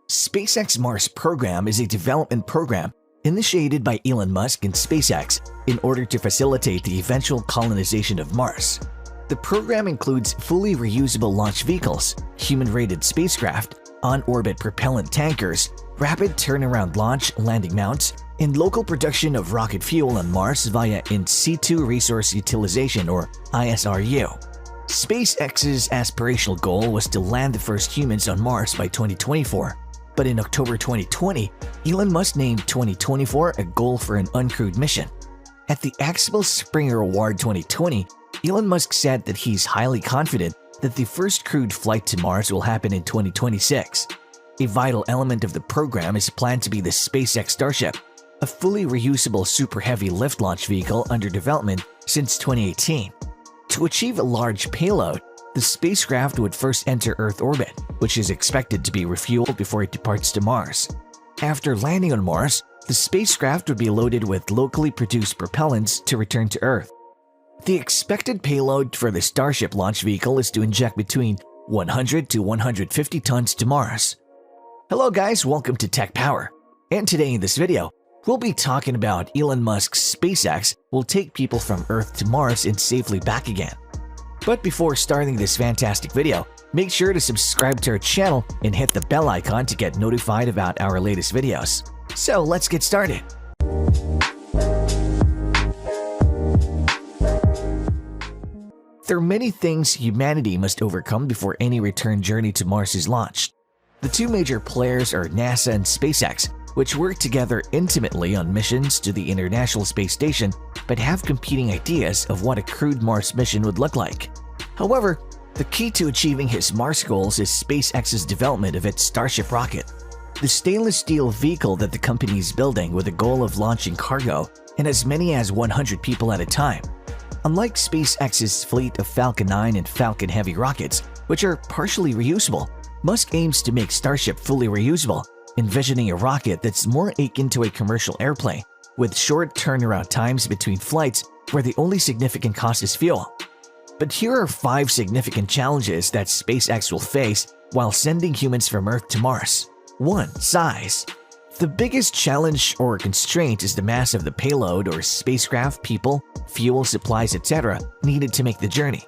SpaceX Mars program is a development program initiated by Elon Musk and SpaceX in order to facilitate the eventual colonization of Mars. The program includes fully reusable launch vehicles, human-rated spacecraft, on-orbit propellant tankers, rapid turnaround launch landing mounts, and local production of rocket fuel on Mars via in situ resource utilization or ISRU. SpaceX's aspirational goal was to land the first humans on Mars by 2024. But in October 2020, Elon Musk named 2024 a goal for an uncrewed mission. At the Axel Springer Award 2020, Elon Musk said that he's highly confident that the first crewed flight to Mars will happen in 2026. A vital element of the program is planned to be the SpaceX Starship, a fully reusable super heavy lift launch vehicle under development since 2018. To achieve a large payload, the spacecraft would first enter Earth orbit, which is expected to be refueled before it departs to Mars. After landing on Mars, the spacecraft would be loaded with locally produced propellants to return to Earth. The expected payload for the Starship launch vehicle is to inject between 100 to 150 tons to Mars. Hello guys, welcome to Tech Power. And today in this video, we'll be talking about Elon Musk's SpaceX will take people from Earth to Mars and safely back again. But before starting this fantastic video, make sure to subscribe to our channel and hit the bell icon to get notified about our latest videos. So let's get started. There are many things humanity must overcome before any return journey to Mars is launched. The two major players are NASA and SpaceX, which work together intimately on missions to the International Space Station but have competing ideas of what a crewed Mars mission would look like. However, the key to achieving his Mars goals is SpaceX's development of its Starship rocket, the stainless steel vehicle that the company is building with the goal of launching cargo and as many as 100 people at a time. Unlike SpaceX's fleet of Falcon 9 and Falcon Heavy rockets, which are partially reusable, Musk aims to make Starship fully reusable, envisioning a rocket that's more akin to a commercial airplane, with short turnaround times between flights where the only significant cost is fuel. But here are 5 significant challenges that SpaceX will face while sending humans from Earth to Mars. 1. Size. The biggest challenge or constraint is the mass of the payload or spacecraft, people, fuel, supplies, etc. needed to make the journey.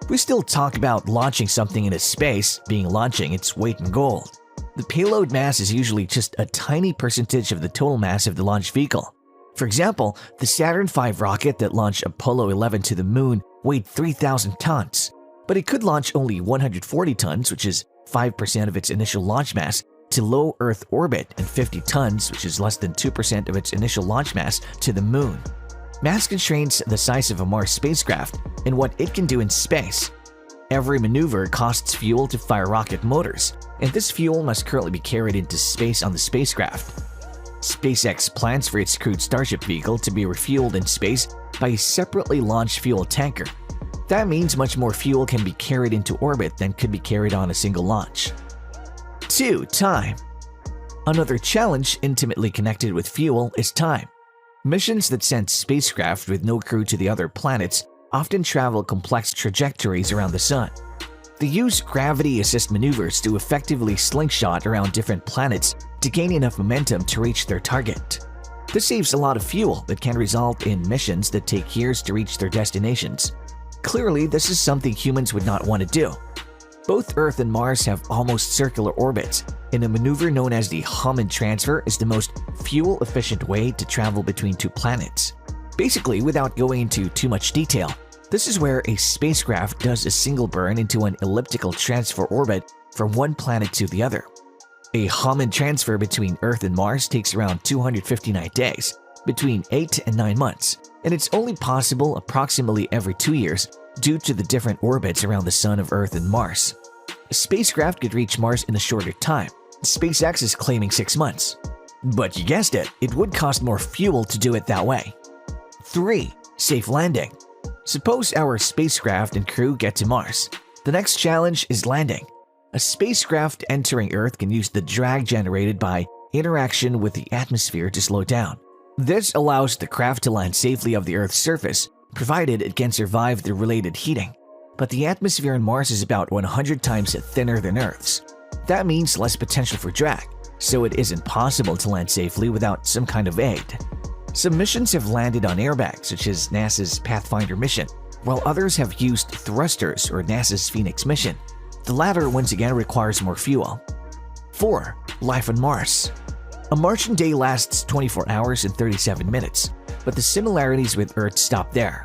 We still talk about launching something into space being launching its weight in gold. The payload mass is usually just a tiny percentage of the total mass of the launch vehicle. For example, the Saturn V rocket that launched Apollo 11 to the moon weighed 3,000 tons, but it could launch only 140 tons, which is 5% of its initial launch mass, to low Earth orbit and 50 tons, which is less than 2% of its initial launch mass, to the moon. Mass constrains the size of a Mars spacecraft and what it can do in space. Every maneuver costs fuel to fire rocket motors, and this fuel must currently be carried into space on the spacecraft. SpaceX plans for its crewed Starship vehicle to be refueled in space by a separately launched fuel tanker. That means much more fuel can be carried into orbit than could be carried on a single launch. 2. Time. Another challenge intimately connected with fuel is time. Missions that send spacecraft with no crew to the other planets often travel complex trajectories around the Sun. They use gravity-assist maneuvers to effectively slingshot around different planets to gain enough momentum to reach their target. This saves a lot of fuel that can result in missions that take years to reach their destinations. Clearly, this is something humans would not want to do. Both Earth and Mars have almost circular orbits, and a maneuver known as the Hammond transfer is the most fuel-efficient way to travel between two planets. Basically, without going into too much detail, this is where a spacecraft does a single burn into an elliptical transfer orbit from one planet to the other. A Hammond transfer between Earth and Mars takes around 259 days, between 8 and 9 months, and it's only possible approximately every 2 years due to the different orbits around the Sun of Earth and Mars. A spacecraft could reach Mars in a shorter time. SpaceX is claiming 6 months. But you guessed it, it would cost more fuel to do it that way. 3. Safe landing. Suppose our spacecraft and crew get to Mars. The next challenge is landing. A spacecraft entering Earth can use the drag generated by interaction with the atmosphere to slow down. This allows the craft to land safely on the Earth's surface, provided it can survive the related heating. But the atmosphere on Mars is about 100 times thinner than Earth's. That means less potential for drag, so it isn't possible to land safely without some kind of aid. Some missions have landed on airbags, such as NASA's Pathfinder mission, while others have used thrusters or NASA's Phoenix mission. The latter once again requires more fuel. 4. Life on Mars. A Martian day lasts 24 hours and 37 minutes, but the similarities with Earth stop there.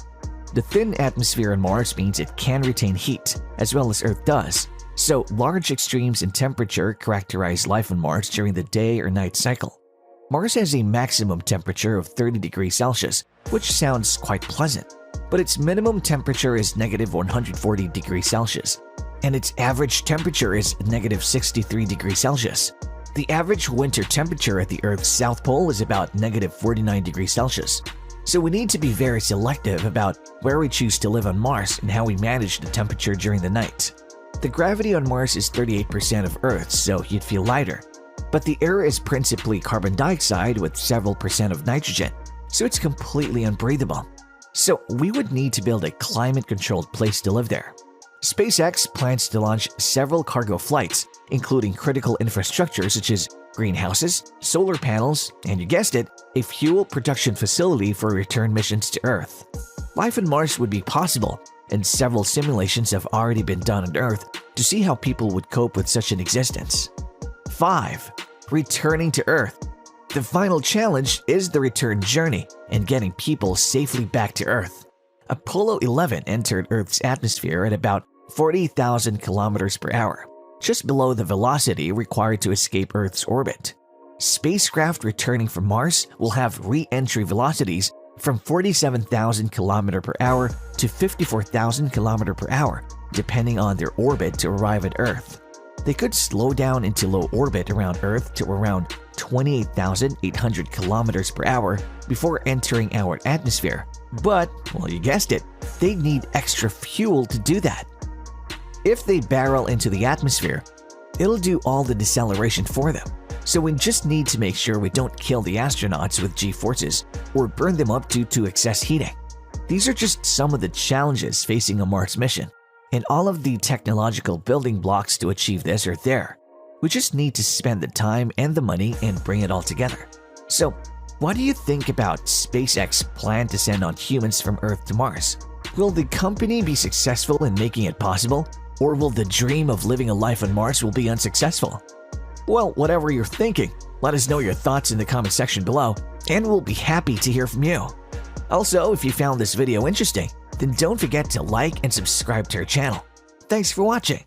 The thin atmosphere on Mars means it can retain heat, as well as Earth does, so large extremes in temperature characterize life on Mars during the day or night cycle. Mars has a maximum temperature of 30 degrees Celsius, which sounds quite pleasant, but its minimum temperature is negative 140 degrees Celsius, and its average temperature is negative 63 degrees Celsius. The average winter temperature at the Earth's South Pole is about negative 49 degrees Celsius, so we need to be very selective about where we choose to live on Mars and how we manage the temperature during the night. The gravity on Mars is 38% of Earth's, so you'd feel lighter. But the air is principally carbon dioxide with several percent of nitrogen, so it's completely unbreathable. So we would need to build a climate-controlled place to live there. SpaceX plans to launch several cargo flights, including critical infrastructure such as greenhouses, solar panels, and you guessed it, a fuel production facility for return missions to Earth. Life on Mars would be possible, and several simulations have already been done on Earth to see how people would cope with such an existence. 5. Returning to Earth. The final challenge is the return journey and getting people safely back to Earth. Apollo 11 entered Earth's atmosphere at about 40,000 kilometers per hour, just below the velocity required to escape Earth's orbit. Spacecraft returning from Mars will have re-entry velocities from 47,000 km per hour to 54,000 km per hour, depending on their orbit to arrive at Earth. They could slow down into low orbit around Earth to around 28,800 km per hour before entering our atmosphere. But, well, you guessed it, they need extra fuel to do that. If they barrel into the atmosphere, it'll do all the deceleration for them. So we just need to make sure we don't kill the astronauts with G-forces or burn them up due to excess heating. These are just some of the challenges facing a Mars mission, and all of the technological building blocks to achieve this are there. We just need to spend the time and the money and bring it all together. So, what do you think about SpaceX's plan to send on humans from Earth to Mars? Will the company be successful in making it possible, or will the dream of living a life on Mars will be unsuccessful? Well, whatever you're thinking, let us know your thoughts in the comment section below, and we'll be happy to hear from you. Also, if you found this video interesting, then don't forget to like and subscribe to our channel. Thanks for watching.